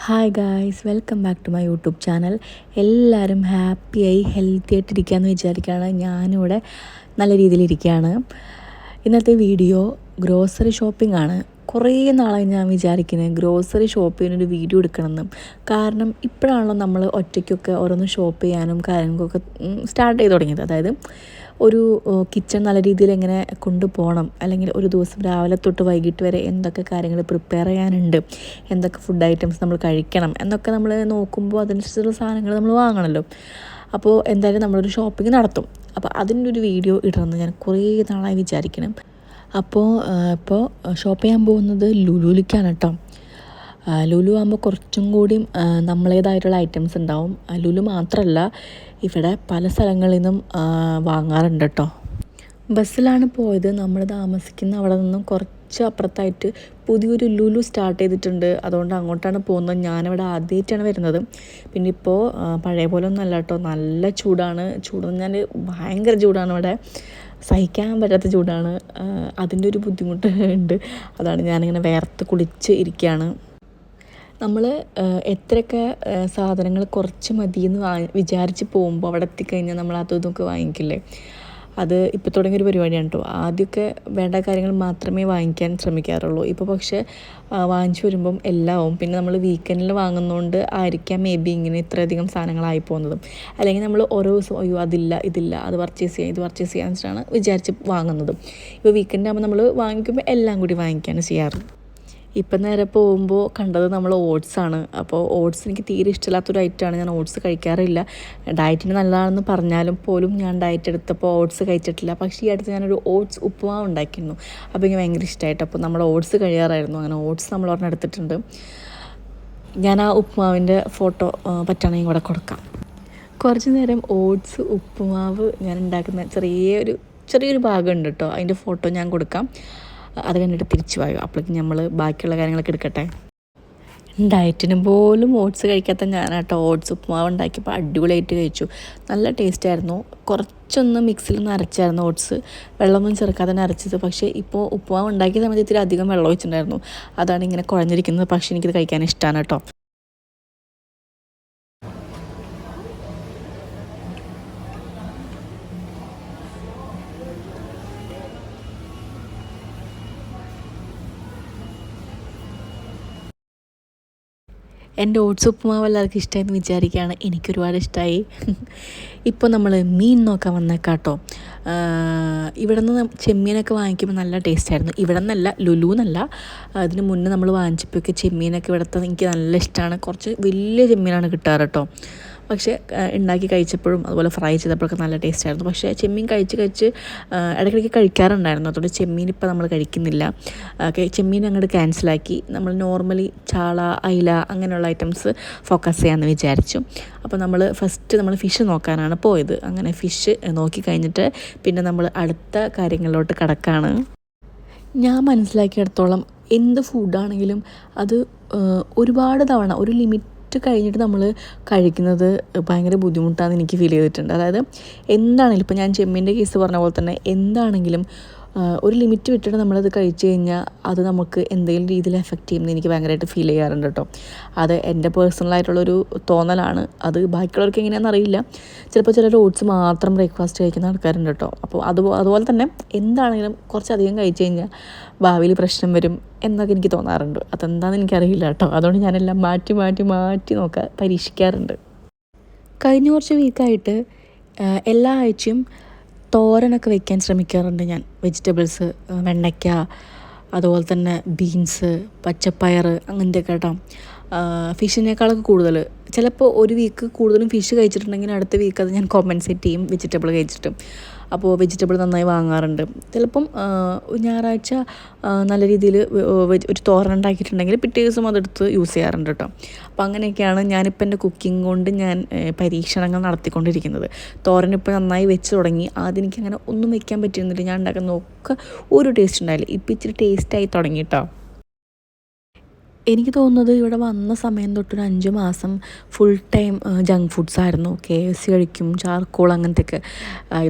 Hi guys, welcome back to my YouTube channel. എല്ലാവരും ഹാപ്പിയായി healthy ആയിട്ടിരിക്കുകയെന്ന് വിചാരിക്കുകയാണ്. ഞാനിവിടെ നല്ല രീതിയിലിരിക്കുകയാണ്. ഇന്നത്തെ വീഡിയോ ഗ്രോസറി ഷോപ്പിംഗ് ആണ്. കുറേ നാളായി ഞാൻ വിചാരിക്കുന്നത് ഗ്രോസറി ഷോപ്പ് ചെയ്യുന്നൊരു വീഡിയോ എടുക്കണമെന്ന്. കാരണം ഇപ്പോഴാണല്ലോ നമ്മൾ ഒറ്റയ്ക്കൊക്കെ ഓരോന്ന് ഷോപ്പ് ചെയ്യാനും കാര്യങ്ങൾക്കൊക്കെ സ്റ്റാർട്ട് ചെയ്ത് തുടങ്ങിയത്. അതായത് ഒരു കിച്ചൺ നല്ല രീതിയിൽ എങ്ങനെ കൊണ്ടുപോകണം, അല്ലെങ്കിൽ ഒരു ദിവസം രാവിലെ തൊട്ട് വൈകിട്ട് വരെ എന്തൊക്കെ കാര്യങ്ങൾ പ്രിപ്പയർ ചെയ്യാനുണ്ട്, എന്തൊക്കെ ഫുഡ് ഐറ്റംസ് നമ്മൾ കഴിക്കണം എന്നൊക്കെ നമ്മൾ നോക്കുമ്പോൾ അതിനനുസരിച്ചുള്ള സാധനങ്ങൾ നമ്മൾ വാങ്ങണമല്ലോ. അപ്പോൾ എന്തായാലും നമ്മളൊരു ഷോപ്പിംഗ് നടത്തും. അപ്പോൾ അതിൻ്റെ ഒരു വീഡിയോ ഇടണമെന്ന് ഞാൻ കുറേ നാളായി വിചാരിക്കണം. ഇപ്പോൾ ഷോപ്പ് ചെയ്യാൻ പോകുന്നത് ലുലുവിലേക്കാണ് കേട്ടോ. ലുലു ആകുമ്പോൾ കുറച്ചും കൂടിയും നമ്മളേതായിട്ടുള്ള ഐറ്റംസ് ഉണ്ടാവും. ലുലു മാത്രമല്ല, ഇവിടെ പല സ്ഥലങ്ങളിൽ നിന്നും വാങ്ങാറുണ്ട് കേട്ടോ. ബസ്സിലാണ് പോയത്. നമ്മൾ താമസിക്കുന്ന അവിടെ നിന്നും കുറച്ച് അപ്പുറത്തായിട്ട് പുതിയൊരു ലുലു സ്റ്റാർട്ട് ചെയ്തിട്ടുണ്ട്. അതുകൊണ്ട് അങ്ങോട്ടാണ് പോകുന്നത്. ഞാനിവിടെ ആദ്യമായിട്ടാണ് വരുന്നത്. പിന്നെ ഇപ്പോൾ പഴയ പോലെ ഒന്നും അല്ല കേട്ടോ. നല്ല ചൂടാണ്. ചൂടെന്ന് പറഞ്ഞാൽ ഭയങ്കര ചൂടാണ് ഇവിടെ. സഹിക്കാൻ പറ്റാത്ത ചൂടാണ്. അതിൻ്റെ ഒരു ബുദ്ധിമുട്ട് ഉണ്ട്. അതാണ് ഞാനിങ്ങനെ വേർത്ത് കുളിച്ച് ഇരിക്കുകയാണ്. നമ്മൾ എത്രയൊക്കെ സാധനങ്ങൾ കുറച്ച് മതിയെന്ന് വിചാരിച്ച് പോകുമ്പോൾ അവിടെ എത്തിക്കഴിഞ്ഞാൽ നമ്മൾ അതും ഇതൊക്കെ വാങ്ങിക്കില്ലേ. അത് ഇപ്പോൾ തുടങ്ങിയൊരു പരിപാടിയാണ് കേട്ടോ. ആദ്യമൊക്കെ വേണ്ട കാര്യങ്ങൾ മാത്രമേ വാങ്ങിക്കാൻ ശ്രമിക്കാറുള്ളൂ. ഇപ്പോൾ പക്ഷേ വാങ്ങിച്ചു വരുമ്പം എല്ലാവും. പിന്നെ നമ്മൾ വീക്കെൻഡിൽ വാങ്ങുന്നതുകൊണ്ട് ആയിരിക്കാം മേ ബി ഇങ്ങനെ ഇത്രയധികം സാധനങ്ങളായി പോകുന്നതും. അല്ലെങ്കിൽ നമ്മൾ ഓരോ ദിവസം അയ്യോ ഇതില്ല അത് പർച്ചേസ് ചെയ്യാം ഇത് പർച്ചേസ് ചെയ്യാൻ വെച്ചിട്ടാണ് വിചാരിച്ച് വാങ്ങുന്നതും. ഇപ്പോൾ വീക്കെൻഡ് ആകുമ്പോൾ നമ്മൾ വാങ്ങിക്കുമ്പോൾ എല്ലാം കൂടി വാങ്ങിക്കുകയാണ് ചെയ്യാറ്. ഇപ്പം നേരെ പോകുമ്പോൾ കണ്ടത് നമ്മൾ ഓട്സാണ്. അപ്പോൾ ഓട്സ് എനിക്ക് തീരെ ഇഷ്ടമില്ലാത്തൊരു ഐറ്റമാണ്. ഞാൻ ഓട്സ് കഴിക്കാറില്ല. ഡയറ്റിന് നല്ലതാണെന്ന് പറഞ്ഞാലും പോലും ഞാൻ ഡയറ്റ് എടുത്തപ്പോൾ ഓട്സ് കഴിച്ചിട്ടില്ല. പക്ഷേ ഈ അടുത്ത് ഞാനൊരു ഓട്സ് ഉപ്പുമാവ് ഉണ്ടാക്കിയിരുന്നു. അപ്പോൾ എനിക്ക് ഭയങ്കര ഇഷ്ടമായിട്ട്. അപ്പോൾ നമ്മൾ ഓട്സ് കഴിയാറായിരുന്നു. അങ്ങനെ ഓട്സ് നമ്മൾ ഒരെണ്ണം എടുത്തിട്ടുണ്ട്. ഞാൻ ആ ഉപ്പുമാവിൻ്റെ ഫോട്ടോ പറ്റുകയാണെങ്കിൽ ഇവിടെ കൊടുക്കാം. കുറച്ച് നേരം ഓട്സ് ഉപ്പുമാവ് ഞാൻ ഉണ്ടാക്കുന്ന ചെറിയൊരു ഭാഗമുണ്ട് കേട്ടോ. അതിൻ്റെ ഫോട്ടോ ഞാൻ കൊടുക്കാം. അത് കണ്ടിട്ട് തിരിച്ചു പോയോ. അപ്പോഴേക്കും നമ്മൾ ബാക്കിയുള്ള കാര്യങ്ങളൊക്കെ എടുക്കട്ടെ. ഡയറ്റിന് പോലും ഓട്സ് കഴിക്കാത്ത ഞാനാട്ടോ ഓട്സ് ഉപ്പുമാവ് ഉണ്ടാക്കിയപ്പോൾ അടിപൊളിയായിട്ട് കഴിച്ചു. നല്ല ടേസ്റ്റായിരുന്നു. കുറച്ചൊന്ന് മിക്സിലൊന്ന് അരച്ചായിരുന്നു ഓട്സ്. വെള്ളമൊന്നും ചേർക്കാതെ തന്നെ അരച്ചത്. പക്ഷേ ഇപ്പോൾ ഉപ്പുമാവ് ഉണ്ടാക്കിയ സമയത്ത് ഇത്തിരി അധികം വെള്ളം ഒഴിച്ചിട്ടുണ്ടായിരുന്നു. അതാണ് ഇങ്ങനെ കുഴഞ്ഞിരിക്കുന്നത്. പക്ഷേ എനിക്കിത് കഴിക്കാൻ ഇഷ്ടമാണ് കേട്ടോ. എൻ്റെ ഓട്സ് ഉപ്പുമാവ് എല്ലാവർക്കും ഇഷ്ടമായെന്ന് വിചാരിക്കുകയാണ്. എനിക്കൊരുപാട് ഇഷ്ടമായി. ഇപ്പോൾ നമ്മൾ മീൻ നോക്കാൻ വന്നേക്കാട്ടോ. ഇവിടെ നിന്ന് ചെമ്മീനൊക്കെ വാങ്ങിക്കുമ്പോൾ നല്ല ടേസ്റ്റായിരുന്നു. ഇവിടെ നിന്നല്ല, ലുലു എന്നല്ല, അതിന് മുന്നേ നമ്മൾ വാങ്ങിച്ചപ്പോഴൊക്കെ ചെമ്മീനൊക്കെ ഇവിടുത്തെ എനിക്ക് നല്ല ഇഷ്ടമാണ്. കുറച്ച് വലിയ ചെമ്മീനാണ് കിട്ടാറ് കേട്ടോ. പക്ഷേ ഉണ്ടാക്കി കഴിച്ചപ്പോഴും അതുപോലെ ഫ്രൈ ചെയ്തപ്പോഴൊക്കെ നല്ല ടേസ്റ്റായിരുന്നു. പക്ഷേ ചെമ്മീൻ കഴിച്ച് ഇടയ്ക്കിടയ്ക്ക് കഴിക്കാറുണ്ടായിരുന്നു. അതുകൊണ്ട് ചെമ്മീൻ ഇപ്പോൾ നമ്മൾ കഴിക്കുന്നില്ല. ചെമ്മീൻ അങ്ങോട്ട് ക്യാൻസലാക്കി. നമ്മൾ നോർമലി ചാള, അയില അങ്ങനെയുള്ള ഐറ്റംസ് ഫോക്കസ് ചെയ്യാമെന്ന് വിചാരിച്ചു. അപ്പോൾ നമ്മൾ ഫിഷ് നോക്കാനാണ് പോയത്. അങ്ങനെ ഫിഷ് നോക്കി കഴിഞ്ഞിട്ട് പിന്നെ നമ്മൾ അടുത്ത കാര്യങ്ങളിലോട്ട് കടക്കാണ്. ഞാൻ മനസ്സിലാക്കിയിടത്തോളം എന്ത് ഫുഡാണെങ്കിലും അത് ഒരുപാട് തവണ ഒരു ലിമിറ്റ് കഴിഞ്ഞിട്ട് നമ്മൾ കഴിക്കുന്നത് ഭയങ്കര ബുദ്ധിമുട്ടാണെന്ന് എനിക്ക് ഫീൽ ചെയ്തിട്ടുണ്ട്. അതായത് എന്താണെങ്കിലും ഇപ്പോൾ ഞാൻ ചെമ്മീൻ്റെ കേസ് പറഞ്ഞ പോലെ തന്നെ എന്താണെങ്കിലും ഒരു ലിമിറ്റ് വിട്ടിട്ട് നമ്മളത് കഴിച്ചു കഴിഞ്ഞാൽ അത് നമുക്ക് എന്തെങ്കിലും രീതിയിൽ എഫക്റ്റ് ചെയ്യുമെന്ന് എനിക്ക് ഭയങ്കരമായിട്ട് ഫീൽ ചെയ്യാറുണ്ട് കേട്ടോ. അത് എൻ്റെ പേഴ്സണലായിട്ടുള്ളൊരു തോന്നലാണ്. അത് ബാക്കിയുള്ളവർക്ക് എങ്ങനെയാണെന്ന് അറിയില്ല. ചിലപ്പോൾ ചിലർ ഓട്സ് മാത്രം ബ്രേക്ക്ഫാസ്റ്റ് കഴിക്കുന്ന ആൾക്കാരുണ്ട് കേട്ടോ. അപ്പോൾ അതുപോലെ തന്നെ എന്താണെങ്കിലും കുറച്ചധികം കഴിച്ചു കഴിഞ്ഞാൽ ഭാവിയിൽ പ്രശ്നം വരും എന്നൊക്കെ എനിക്ക് തോന്നാറുണ്ട്. അതെന്താണെന്ന് എനിക്കറിയില്ല കേട്ടോ. അതുകൊണ്ട് ഞാനെല്ലാം മാറ്റി പരീക്ഷിക്കാറുണ്ട്. കഴിഞ്ഞ കുറച്ച് വീക്കായിട്ട് എല്ലാ ആഴ്ചയും തോരനൊക്കെ വെക്കാൻ ശ്രമിക്കാറുണ്ട് ഞാൻ. വെജിറ്റബിൾസ്, വെണ്ടയ്ക്ക, അതുപോലെ തന്നെ ബീൻസ്, പച്ചപ്പയർ അങ്ങനത്തെയൊക്കെ കേട്ടോ. ഫിഷിനേക്കാളൊക്കെ കൂടുതൽ ചിലപ്പോൾ ഒരു വീക്ക് കൂടുതലും ഫിഷ് കഴിച്ചിട്ടുണ്ടെങ്കിൽ അടുത്ത വീക്ക് അത് ഞാൻ കോമ്പൻസേറ്റ് ചെയ്യും വെജിറ്റബിൾ കഴിച്ചിട്ട്. അപ്പോൾ വെജിറ്റബിൾ നന്നായി വാങ്ങാറുണ്ട്. ചിലപ്പം ഞായറാഴ്ച നല്ല രീതിയിൽ ഒരു തോരൻ ഉണ്ടാക്കിയിട്ടുണ്ടെങ്കിൽ പിറ്റേ ദിവസം അതെടുത്ത് യൂസ് ചെയ്യാറുണ്ട് കേട്ടോ. അപ്പോൾ അങ്ങനെയൊക്കെയാണ് ഞാനിപ്പോൾ എൻ്റെ കുക്കിംഗ് കൊണ്ട് ഞാൻ പരീക്ഷണങ്ങൾ നടത്തിക്കൊണ്ടിരിക്കുന്നത്. തോരൻ ഇപ്പോൾ നന്നായി വെച്ച് തുടങ്ങി. ആദ്യം എനിക്കങ്ങനെ ഒന്നും വെക്കാൻ പറ്റുന്നില്ല. ഞാൻ ഉണ്ടാക്കുന്ന ഒക്കെ ഒരു ടേസ്റ്റ് ഉണ്ടായില്ല. ഇപ്പോൾ ഇച്ചിരി ടേസ്റ്റായി തുടങ്ങി കേട്ടോ. എനിക്ക് തോന്നുന്നത് ഇവിടെ വന്ന സമയം തൊട്ടൊരു 5 മാസം ഫുൾ ടൈം ജങ്ക് ഫുഡ്സ് ആയിരുന്നു. KFC കഴിക്കും, ചാർക്കോൾ അങ്ങനത്തെയൊക്കെ.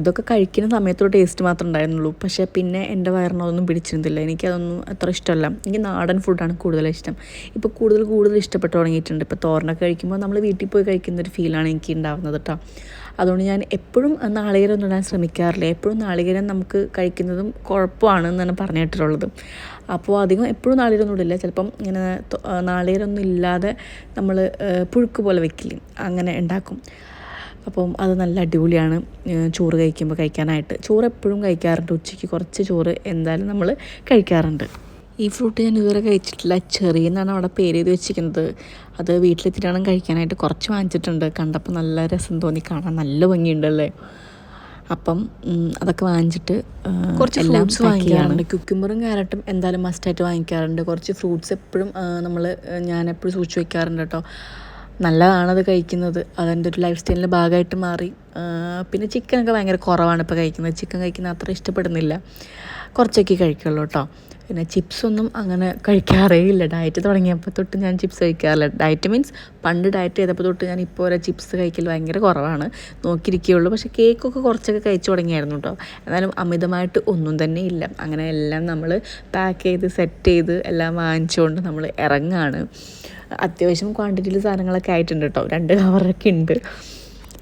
ഇതൊക്കെ കഴിക്കുന്ന സമയത്തൊരു ടേസ്റ്റ് മാത്രമേ ഉണ്ടായിരുന്നുള്ളൂ. പക്ഷേ പിന്നെ എൻ്റെ വയറിനതൊന്നും പിടിച്ചിരുന്നില്ല. എനിക്കതൊന്നും അത്ര ഇഷ്ടമല്ല. എനിക്ക് നാടൻ ഫുഡാണ് കൂടുതൽ ഇഷ്ടം. ഇപ്പോൾ കൂടുതൽ ഇഷ്ടപ്പെട്ട് തുടങ്ങിയിട്ടുണ്ട്. ഇപ്പോൾ തോരനൊക്കെ കഴിക്കുമ്പോൾ നമ്മൾ വീട്ടിൽ പോയി കഴിക്കുന്ന ഒരു ഫീലാണ് എനിക്ക് ഉണ്ടാവുന്നത് കേട്ടോ. അതുകൊണ്ട് ഞാൻ എപ്പോഴും നാളികേരം ഒന്നും ഇടാൻ ശ്രമിക്കാറില്ല. എപ്പോഴും നാളികേരം നമുക്ക് കഴിക്കുന്നതും കുഴപ്പമാണ് എന്നാണ് പറഞ്ഞിട്ടുള്ളത്. അപ്പോൾ അധികം എപ്പോഴും നാളികേരമൊന്നും ഇടില്ല. ചിലപ്പം ഇങ്ങനെ നാളികേരമൊന്നും ഇല്ലാതെ നമ്മൾ പുഴുക്ക് പോലെ വെക്കില്ലേ, അങ്ങനെ ഉണ്ടാക്കും. അപ്പം അത് നല്ല അടിപൊളിയാണ് ചോറ് കഴിക്കാനായിട്ട്. ചോറ് എപ്പോഴും കഴിക്കാറുണ്ട്. ഉച്ചയ്ക്ക് കുറച്ച് ചോറ് എന്തായാലും നമ്മൾ കഴിക്കാറുണ്ട്. ഈ ഫ്രൂട്ട് ഞാൻ ഇതുവരെ കഴിച്ചിട്ടില്ല. ചെറി എന്നാണ് അവിടെ പേര് ചെയ്ത് വെച്ചിരിക്കുന്നത്. അത് വീട്ടിലെത്തിയിട്ടാണ് കഴിക്കാനായിട്ട് കുറച്ച് വാങ്ങിച്ചിട്ടുണ്ട്. കണ്ടപ്പോൾ നല്ല രസം തോന്നി, കാണാൻ നല്ല ഭംഗിയുണ്ടല്ലേ. അപ്പം അതൊക്കെ വാങ്ങിച്ചിട്ട് കുറച്ച് ഫ്രൂട്ട്സ് വാങ്ങിക്കാറുണ്ട്. ക്യുക്കുംബറും ക്യാരറ്റും എന്തായാലും മസ്റ്റായിട്ട് വാങ്ങിക്കാറുണ്ട്. കുറച്ച് ഫ്രൂട്ട്സ് എപ്പോഴും ഞാനെപ്പോഴും സൂക്ഷിച്ച് വയ്ക്കാറുണ്ട് കേട്ടോ. നല്ലതാണത് കഴിക്കുന്നത്. അതെൻ്റെ ഒരു ലൈഫ് സ്റ്റൈലിൻ്റെ ഭാഗമായിട്ട് മാറി. പിന്നെ ചിക്കനൊക്കെ ഭയങ്കര കുറവാണ് ഇപ്പോൾ കഴിക്കുന്നത്. ചിക്കൻ കഴിക്കുന്നത് അത്ര ഇഷ്ടപ്പെടുന്നില്ല, കുറച്ചൊക്കെ കഴിക്കുള്ളൂ കേട്ടോ. പിന്നെ ചിപ്സൊന്നും അങ്ങനെ കഴിക്കാറേ ഇല്ല. ഡയറ്റ് തുടങ്ങിയപ്പോൾ തൊട്ട് ഞാൻ ചിപ്സ് കഴിക്കാറില്ല. ഡയറ്റ് മീൻസ് പണ്ട് ഡയറ്റ് ചെയ്തപ്പോൾ തൊട്ട് ഞാൻ ഇപ്പോൾ വരെ ചിപ്സ് കഴിക്കൽ ഭയങ്കര കുറവാണ്, നോക്കിയിരിക്കുകയുള്ളൂ. പക്ഷേ കേക്കൊക്കെ കുറച്ചൊക്കെ കഴിച്ചു തുടങ്ങിയായിരുന്നു കേട്ടോ. എന്നാലും അമിതമായിട്ട് ഒന്നും തന്നെ ഇല്ല. അങ്ങനെ എല്ലാം നമ്മൾ പാക്ക് ചെയ്ത് സെറ്റ് ചെയ്ത് എല്ലാം വാങ്ങിച്ചുകൊണ്ട് നമ്മൾ ഇറങ്ങാണ്. അത്യാവശ്യം ക്വാണ്ടിറ്റിയിൽ സാധനങ്ങളൊക്കെ ആയിട്ടുണ്ട് കേട്ടോ. 2 കവറൊക്കെ ഉണ്ട്.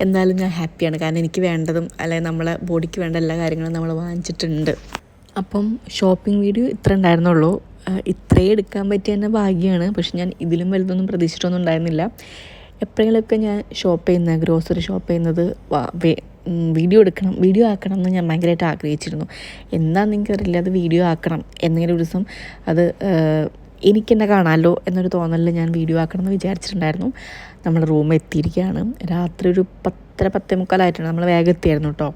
എന്നാലും ഞാൻ ഹാപ്പിയാണ്. കാരണം എനിക്ക് വേണ്ടതും അല്ലെങ്കിൽ നമ്മളെ ബോഡിക്ക് വേണ്ട എല്ലാ കാര്യങ്ങളും നമ്മൾ വാങ്ങിച്ചിട്ടുണ്ട്. അപ്പം ഷോപ്പിംഗ് വീഡിയോ ഇത്ര ഉണ്ടായിരുന്നുള്ളൂ. ഇത്രയും എടുക്കാൻ പറ്റിയ തന്നെ ഭാഗ്യമാണ്. പക്ഷെ ഞാൻ ഇതിലും വലുതൊന്നും പ്രതീക്ഷിച്ചിട്ടൊന്നും ഉണ്ടായിരുന്നില്ല. എപ്പോഴെങ്കിലുമൊക്കെ ഞാൻ ഗ്രോസറി ഷോപ്പ് ചെയ്യുന്നത് വീഡിയോ ആക്കണം എന്ന് ഞാൻ ഭയങ്കരമായിട്ട് ആഗ്രഹിച്ചിരുന്നു. എന്താണെന്ന് എനിക്കറിയില്ല, അത് വീഡിയോ ആക്കണം എന്തെങ്കിലും ഒരു ദിവസം. അത് എനിക്കെന്നെ കാണാമല്ലോ എന്നൊരു തോന്നലിൽ ഞാൻ വീഡിയോ ആക്കണം എന്ന് വിചാരിച്ചിട്ടുണ്ടായിരുന്നു. നമ്മുടെ റൂമിൽ എത്തിയിരിക്കുകയാണ്. രാത്രി ഒരു 10:45 നമ്മൾ വേഗം എത്തിയായിരുന്നു കേട്ടോ.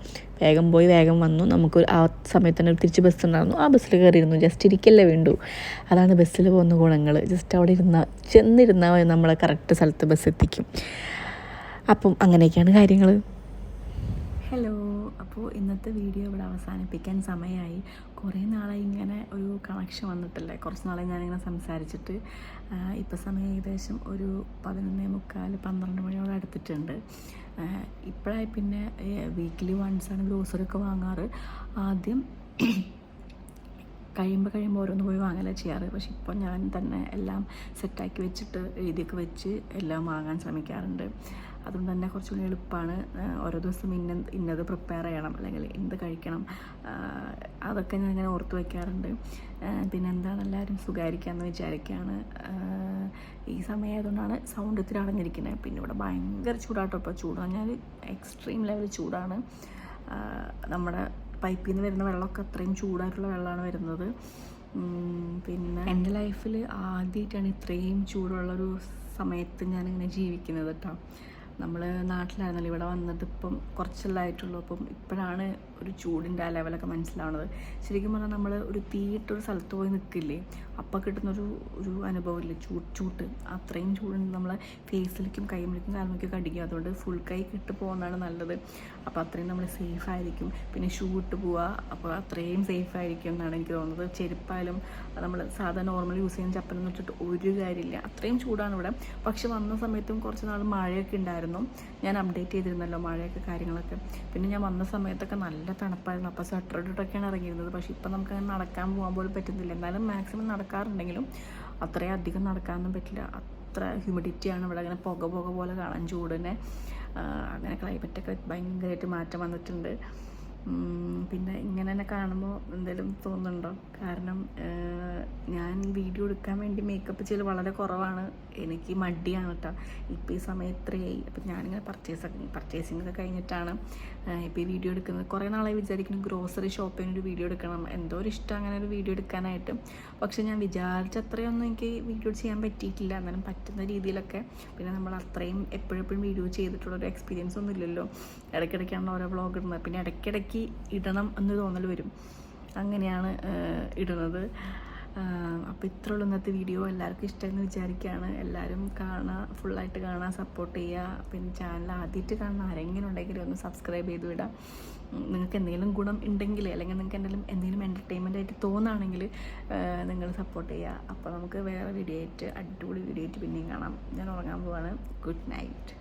വേഗം പോയി വേഗം വന്നു. നമുക്ക് ആ സമയത്ത് തന്നെ തിരിച്ച് ബസ് ഉണ്ടായിരുന്നു. ആ ബസ്സിൽ കയറിയിരുന്നു. ജസ്റ്റ് ഇരിക്കല്ലേ വേണ്ടു. അതാണ് ബസ്സിൽ പോകുന്ന ഗുണങ്ങൾ. ജസ്റ്റ് അവിടെ ചെന്നിരുന്നാൽ നമ്മളെ കറക്റ്റ് സ്ഥലത്ത് ബസ് എത്തിക്കും. അപ്പം അങ്ങനെയൊക്കെയാണ് കാര്യങ്ങൾ. ഹലോ, അപ്പോൾ ഇന്നത്തെ വീഡിയോ ഇവിടെ അവസാനിപ്പിക്കാൻ സമയമായി. കുറേ നാളായി ഇങ്ങനെ ഒരു കണക്ഷൻ വന്നിട്ടില്ലേ. കുറച്ച് നാളെ ഞാനിങ്ങനെ സംസാരിച്ചിട്ട്. ഇപ്പോൾ സമയം ഏകദേശം ഒരു 11:45-12 മണിയോട് അടുത്തിട്ടുണ്ട്. ഇപ്പോഴായി പിന്നെ വീക്കിലി വൺസാണ് ഗ്രോസറിയൊക്കെ വാങ്ങാറ്. ആദ്യം കഴിയുമ്പോൾ ഓരോന്ന് പോയി വാങ്ങലാണ് ചെയ്യാറ്. പക്ഷെ ഇപ്പോൾ ഞാൻ തന്നെ എല്ലാം സെറ്റാക്കി വെച്ചിട്ട് എഴുതിയൊക്കെ വെച്ച് എല്ലാം വാങ്ങാൻ ശ്രമിക്കാറുണ്ട്. അതുകൊണ്ട് തന്നെ കുറച്ചുകൂടി എളുപ്പമാണ്. ഓരോ ദിവസം ഇന്നത് പ്രിപ്പയർ ചെയ്യണം അല്ലെങ്കിൽ എന്ത് കഴിക്കണം, അതൊക്കെ ഞാൻ ഇങ്ങനെ ഓർത്ത് വയ്ക്കാറുണ്ട്. പിന്നെ എന്താണ് എല്ലാവരും സുഖമായിരിക്കാമെന്ന് വിചാരിക്കുകയാണ്. ഈ സമയമായതുകൊണ്ടാണ് സൗണ്ട് ഇത്തിരി അടഞ്ഞിരിക്കുന്നത്. പിന്നെ ഇവിടെ ഭയങ്കര ചൂടാട്ടോ. ഇപ്പോൾ ചൂട് പറഞ്ഞാൽ എക്സ്ട്രീം ലെവൽ ചൂടാണ്. നമ്മുടെ പൈപ്പിൽ നിന്ന് വരുന്ന വെള്ളമൊക്കെ അത്രയും ചൂടായിട്ടുള്ള വെള്ളമാണ് വരുന്നത്. പിന്നെ എൻ്റെ ലൈഫിൽ ആദ്യമായിട്ടാണ് ഇത്രയും ചൂടുള്ളൊരു സമയത്ത് ഞാനിങ്ങനെ ജീവിക്കുന്നത് കേട്ടോ. നമ്മൾ നാട്ടിലായിരുന്നല്ലോ, ഇവിടെ വന്നത് ഇപ്പം കുറച്ചെല്ലായിട്ടുള്ളൂ. അപ്പം ഇപ്പോഴാണ് ഒരു ചൂടിൻ്റെ ആ ലെവലൊക്കെ മനസ്സിലാവുന്നത്. ശരിക്കും പറഞ്ഞാൽ നമ്മൾ ഒരു തീയിട്ടൊരു സ്ഥലത്ത് പോയി നിൽക്കില്ലേ, അപ്പം കിട്ടുന്നൊരു അനുഭവമില്ലേ, ചൂട്ട്. അത്രയും ചൂടുണ്ട്. നമ്മളെ ഫേസിലേക്കും കൈമിലേക്കും കാൽമേക്കൊക്കെ അടിക്കും. അതുകൊണ്ട് ഫുൾ കൈ ഇട്ട് പോകുന്നതാണ് നല്ലത്. അപ്പോൾ അത്രയും നമ്മൾ സേഫ് ആയിരിക്കും. പിന്നെ ഷൂ ഇട്ട് പോവുക, അപ്പോൾ അത്രയും സേഫ് ആയിരിക്കും എന്നാണ് എനിക്ക് തോന്നുന്നത്. ചെരുപ്പായാലും നമ്മൾ സാധാരണ നോർമൽ യൂസ് ചെയ്യുന്ന ചപ്പലൊന്നും ഇട്ടിട്ട് ഒരു കാര്യമില്ല. അത്രയും ചൂടാണ് ഇവിടെ. പക്ഷെ വന്ന സമയത്തും കുറച്ച് നാൾ മഴയൊക്കെ ഉണ്ടായിരുന്നു. ഞാൻ അപ്ഡേറ്റ് ചെയ്തിരുന്നല്ലോ മഴയൊക്കെ കാര്യങ്ങളൊക്കെ. പിന്നെ ഞാൻ വന്ന സമയത്തൊക്കെ നല്ല തണുപ്പായിരുന്നു. അപ്പോൾ സ്വെറ്റർ ഇട്ടിട്ടൊക്കെയാണ് ഇറങ്ങിയിരുന്നത്. പക്ഷേ ഇപ്പം നമുക്കങ്ങനെ നടക്കാൻ പോകാൻ പോലും പറ്റുന്നില്ല. എന്നാലും മാക്സിമം നടക്കാറുണ്ടെങ്കിലും അത്രയും അധികം നടക്കാനൊന്നും പറ്റില്ല. അത്ര ഹ്യൂമിഡിറ്റിയാണ് ഇവിടെ. അങ്ങനെ പുക പോലെ കാണാൻ ചൂടിനെ. അങ്ങനെ ക്ലൈമറ്റൊക്കെ ഭയങ്കരമായിട്ട് മാറ്റം വന്നിട്ടുണ്ട്. പിന്നെ ഇങ്ങനെ തന്നെ കാണുമ്പോൾ എന്തെങ്കിലും തോന്നുന്നുണ്ടോ? കാരണം ഞാൻ വീഡിയോ എടുക്കാൻ വേണ്ടി മേക്കപ്പ് ചെയ്യൽ വളരെ കുറവാണ്. എനിക്ക് മടിയാണ് കേട്ടോ. ഇപ്പോൾ ഈ സമയം ഇത്രയായി. അപ്പം ഞാനിങ്ങനെ പർച്ചേസിംഗ് ഒക്കെ കഴിഞ്ഞിട്ടാണ് ഇപ്പോൾ ഈ വീഡിയോ എടുക്കുന്നത്. കുറേ നാളായി വിചാരിക്കുന്നു ഗ്രോസറി ഷോപ്പിന് ഒരു വീഡിയോ എടുക്കണം. എന്തോ ഒരു ഇഷ്ടം അങ്ങനെ ഒരു വീഡിയോ എടുക്കാനായിട്ട്. പക്ഷെ ഞാൻ വിചാരിച്ച അത്രയൊന്നും എനിക്ക് വീഡിയോ ചെയ്യാൻ പറ്റിയിട്ടില്ല. എന്നാലും പറ്റുന്ന രീതിയിലൊക്കെ. പിന്നെ നമ്മൾ അത്രയും എപ്പോഴും വീഡിയോ ചെയ്തിട്ടുള്ളൊരു എക്സ്പീരിയൻസ് ഒന്നും ഇല്ലല്ലോ. ഇടയ്ക്കിടയ്ക്കാണ് ഓരോ വ്ളോഗ് ഇടുന്നത്. പിന്നെ ഇടയ്ക്കിടയ്ക്ക് ഇടണം എന്ന് തോന്നൽ വരും. അങ്ങനെയാണ് ഇടുന്നത്. അപ്പോൾ ഇത്രയുള്ള ഇന്നത്തെ വീഡിയോ. എല്ലാവർക്കും ഇഷ്ടമെന്ന് വിചാരിക്കുകയാണ്. എല്ലാവരും ഫുള്ളായിട്ട് കാണാൻ സപ്പോർട്ട് ചെയ്യുക. പിന്നെ ചാനൽ ആദ്യമായിട്ട് കാണുന്ന ആരെങ്കിലും ഉണ്ടെങ്കിൽ ഒന്ന് സബ്സ്ക്രൈബ് ചെയ്ത് വിടാം. നിങ്ങൾക്ക് എന്തെങ്കിലും ഗുണം ഉണ്ടെങ്കിൽ, അല്ലെങ്കിൽ നിങ്ങൾക്ക് എന്തെങ്കിലും എൻ്റർടൈൻമെൻ്റ് ആയിട്ട് തോന്നുകയാണെങ്കിൽ നിങ്ങൾ സപ്പോർട്ട് ചെയ്യുക. അപ്പോൾ നമുക്ക് വേറെ വീഡിയോ ആയിട്ട്, അടിപൊളി വീഡിയോ ആയിട്ട് പിന്നെയും കാണാം. ഞാൻ ഉറങ്ങാൻ പോവാണ്. Good night.